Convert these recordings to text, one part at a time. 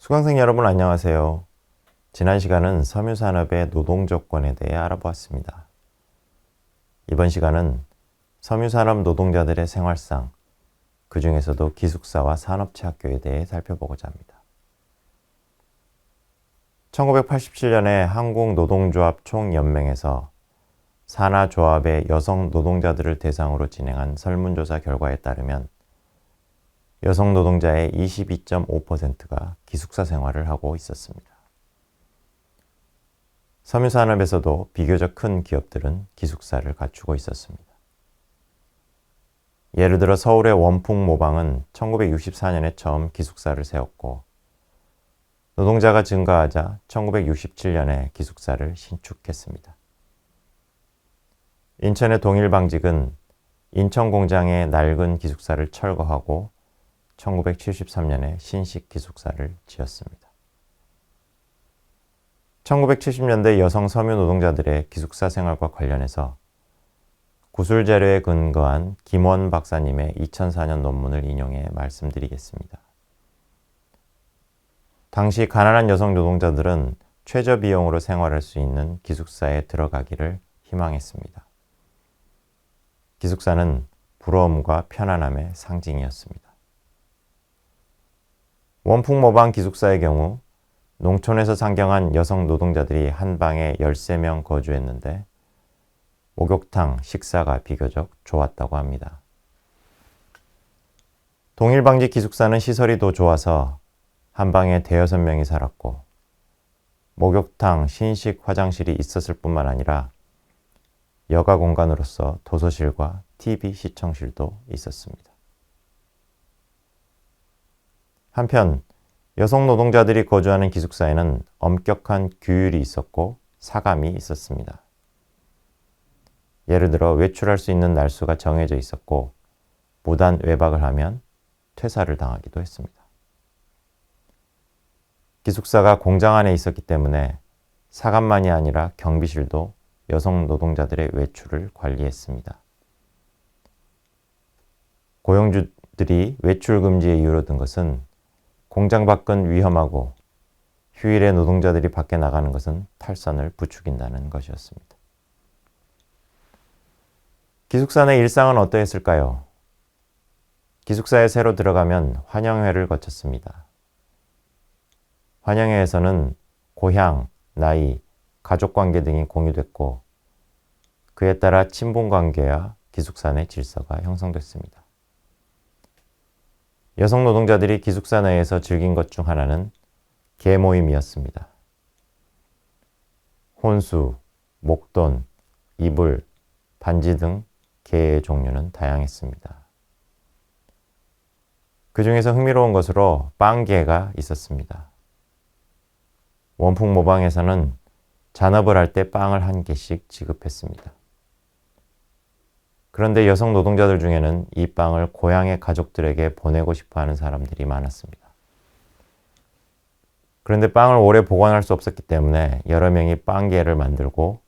수강생 여러분 안녕하세요. 지난 시간은 섬유산업의 노동조건에 대해 알아보았습니다. 이번 시간은 섬유산업 노동자들의 생활상, 그 중에서도 기숙사와 산업체학교에 대해 살펴보고자 합니다. 1987년에 한국노동조합 총연맹에서 산하조합의 여성 노동자들을 대상으로 진행한 설문조사 결과에 따르면 여성 노동자의 22.5%가 기숙사 생활을 하고 있었습니다. 섬유산업에서도 비교적 큰 기업들은 기숙사를 갖추고 있었습니다. 예를 들어 서울의 원풍모방은 1964년에 처음 기숙사를 세웠고 노동자가 증가하자 1967년에 기숙사를 신축했습니다. 인천의 동일방직은 인천공장의 낡은 기숙사를 철거하고 1973년에 신식 기숙사를 지었습니다. 1970년대 여성 섬유 노동자들의 기숙사 생활과 관련해서 구술 자료에 근거한 김원 박사님의 2004년 논문을 인용해 말씀드리겠습니다. 당시 가난한 여성 노동자들은 최저 비용으로 생활할 수 있는 기숙사에 들어가기를 희망했습니다. 기숙사는 부러움과 편안함의 상징이었습니다. 원풍모방 기숙사의 경우 농촌에서 상경한 여성 노동자들이 한 방에 13명 거주했는데 목욕탕, 식사가 비교적 좋았다고 합니다. 동일방직 기숙사는 시설이 더 좋아서 한 방에 대여섯 명이 살았고 목욕탕, 신식 화장실이 있었을 뿐만 아니라 여가 공간으로서 도서실과 TV 시청실도 있었습니다. 한편 여성 노동자들이 거주하는 기숙사에는 엄격한 규율이 있었고 사감이 있었습니다. 예를 들어 외출할 수 있는 날수가 정해져 있었고 무단 외박을 하면 퇴사를 당하기도 했습니다. 기숙사가 공장 안에 있었기 때문에 사감만이 아니라 경비실도 여성 노동자들의 외출을 관리했습니다. 고용주들이 외출 금지의 이유로 든 것은 공장 밖은 위험하고 휴일에 노동자들이 밖에 나가는 것은 탈선을 부추긴다는 것이었습니다. 기숙사 내 일상은 어떠했을까요? 기숙사에 새로 들어가면 환영회를 거쳤습니다. 환영회에서는 고향, 나이, 가족관계 등이 공유됐고 그에 따라 친분관계와 기숙사 내 질서가 형성됐습니다. 여성 노동자들이 기숙사 내에서 즐긴 것 중 하나는 개모임이었습니다. 혼수, 목돈, 이불, 반지 등 개의 종류는 다양했습니다. 그 중에서 흥미로운 것으로 빵개가 있었습니다. 원풍모방에서는 잔업을 할 때 빵을 한 개씩 지급했습니다. 그런데 여성 노동자들 중에는 이 빵을 고향의 가족들에게 보내고 싶어하는 사람들이 많았습니다. 그런데 빵을 오래 보관할 수 없었기 때문에 여러 명이 빵개를 만들고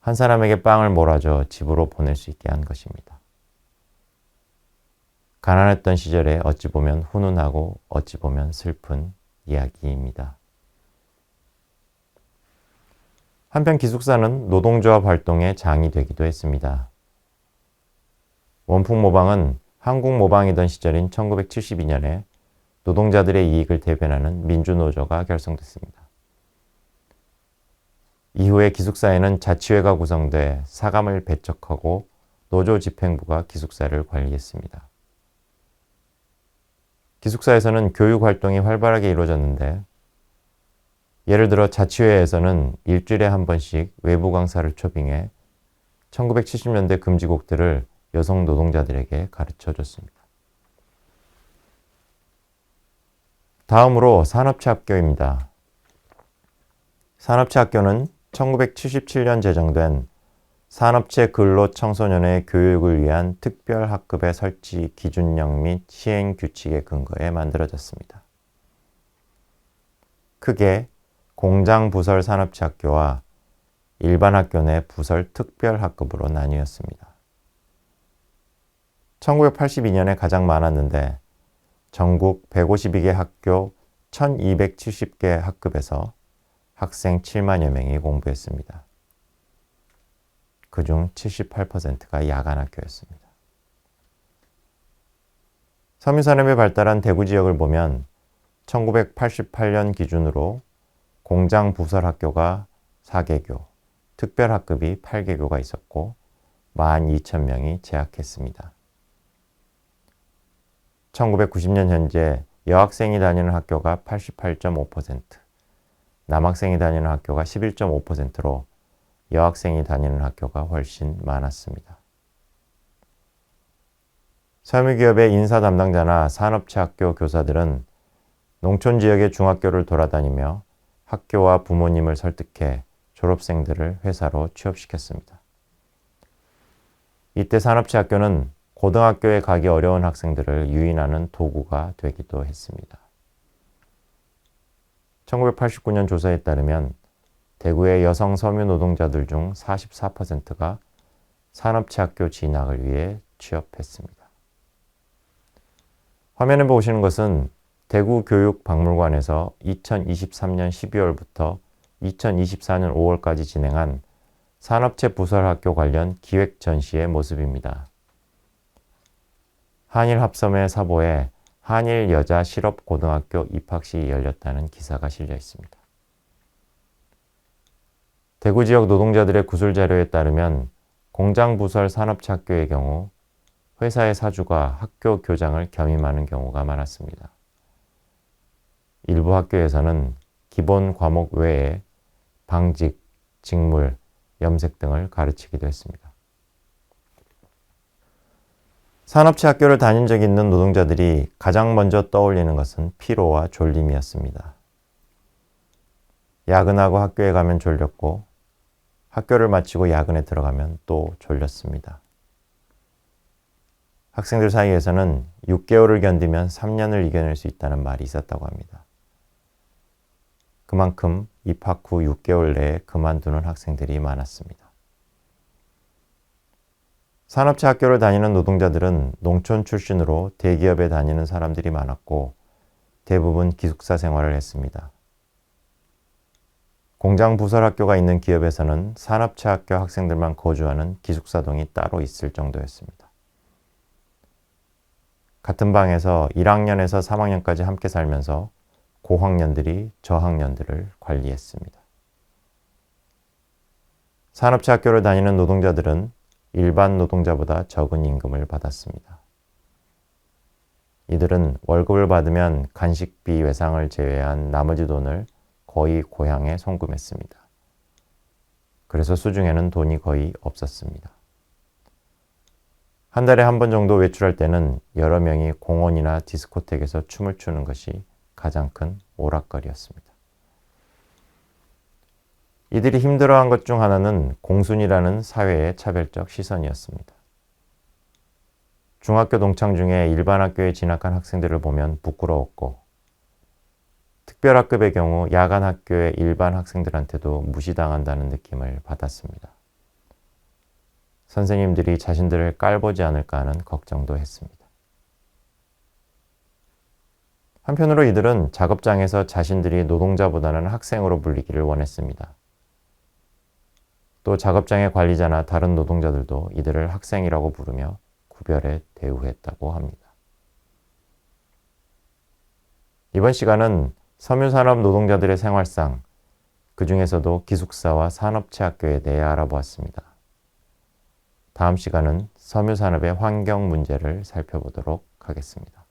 한 사람에게 빵을 몰아줘 집으로 보낼 수 있게 한 것입니다. 가난했던 시절에 어찌 보면 훈훈하고 어찌 보면 슬픈 이야기입니다. 한편 기숙사는 노동조합 활동의 장이 되기도 했습니다. 원풍모방은 한국모방이던 시절인 1972년에 노동자들의 이익을 대변하는 민주노조가 결성됐습니다. 이후에 기숙사에는 자치회가 구성돼 사감을 배척하고 노조 집행부가 기숙사를 관리했습니다. 기숙사에서는 교육 활동이 활발하게 이루어졌는데 예를 들어 자치회에서는 일주일에 한 번씩 외부 강사를 초빙해 1970년대 금지곡들을 여성 노동자들에게 가르쳐 줬습니다. 다음으로 산업체학교입니다. 산업체학교는 1977년 제정된 산업체 근로 청소년의 교육을 위한 특별학급의 설치 기준령 및 시행 규칙에 근거해 만들어졌습니다. 크게 공장부설 산업체학교와 일반 학교 내 부설 특별학급으로 나뉘었습니다. 1982년에 가장 많았는데 전국 152개 학교 1270개 학급에서 학생 7만여 명이 공부했습니다. 그중 78%가 야간 학교였습니다. 섬유산업이 발달한 대구 지역을 보면 1988년 기준으로 공장 부설 학교가 4개교, 특별학급이 8개교가 있었고 12,000명이 재학했습니다. 1990년 현재 여학생이 다니는 학교가 88.5%, 남학생이 다니는 학교가 11.5%로 여학생이 다니는 학교가 훨씬 많았습니다. 섬유기업의 인사 담당자나 산업체 학교 교사들은 농촌 지역의 중학교를 돌아다니며 학교와 부모님을 설득해 졸업생들을 회사로 취업시켰습니다. 이때 산업체 학교는 고등학교에 가기 어려운 학생들을 유인하는 도구가 되기도 했습니다. 1989년 조사에 따르면 대구의 여성 섬유 노동자들 중 44%가 산업체 학교 진학을 위해 취업했습니다. 화면에 보시는 것은 대구교육박물관에서 2023년 12월부터 2024년 5월까지 진행한 산업체 부설학교 관련 기획 전시의 모습입니다. 한일 합섬의 사보에 한일 여자 실업고등학교 입학식이 열렸다는 기사가 실려 있습니다. 대구 지역 노동자들의 구술 자료에 따르면 공장 부설 산업체 학교의 경우 회사의 사주가 학교 교장을 겸임하는 경우가 많았습니다. 일부 학교에서는 기본 과목 외에 방직, 직물, 염색 등을 가르치기도 했습니다. 산업체 학교를 다닌 적이 있는 노동자들이 가장 먼저 떠올리는 것은 피로와 졸림이었습니다. 야근하고 학교에 가면 졸렸고 학교를 마치고 야근에 들어가면 또 졸렸습니다. 학생들 사이에서는 6개월을 견디면 3년을 이겨낼 수 있다는 말이 있었다고 합니다. 그만큼 입학 후 6개월 내에 그만두는 학생들이 많았습니다. 산업체 학교를 다니는 노동자들은 농촌 출신으로 대기업에 다니는 사람들이 많았고 대부분 기숙사 생활을 했습니다. 공장 부설 학교가 있는 기업에서는 산업체 학교 학생들만 거주하는 기숙사동이 따로 있을 정도였습니다. 같은 방에서 1학년에서 3학년까지 함께 살면서 고학년들이 저학년들을 관리했습니다. 산업체 학교를 다니는 노동자들은 일반 노동자보다 적은 임금을 받았습니다. 이들은 월급을 받으면 간식비 외상을 제외한 나머지 돈을 거의 고향에 송금했습니다. 그래서 수중에는 돈이 거의 없었습니다. 한 달에 한 번 정도 외출할 때는 여러 명이 공원이나 디스코텍에서 춤을 추는 것이 가장 큰 오락거리였습니다. 이들이 힘들어한 것 중 하나는 공순이라는 사회의 차별적 시선이었습니다. 중학교 동창 중에 일반 학교에 진학한 학생들을 보면 부끄러웠고 특별학급의 경우 야간 학교의 일반 학생들한테도 무시당한다는 느낌을 받았습니다. 선생님들이 자신들을 깔보지 않을까 하는 걱정도 했습니다. 한편으로 이들은 작업장에서 자신들이 노동자보다는 학생으로 불리기를 원했습니다. 또 작업장의 관리자나 다른 노동자들도 이들을 학생이라고 부르며 구별해 대우했다고 합니다. 이번 시간은 섬유산업 노동자들의 생활상, 그 중에서도 기숙사와 산업체 학교에 대해 알아보았습니다. 다음 시간은 섬유산업의 환경 문제를 살펴보도록 하겠습니다.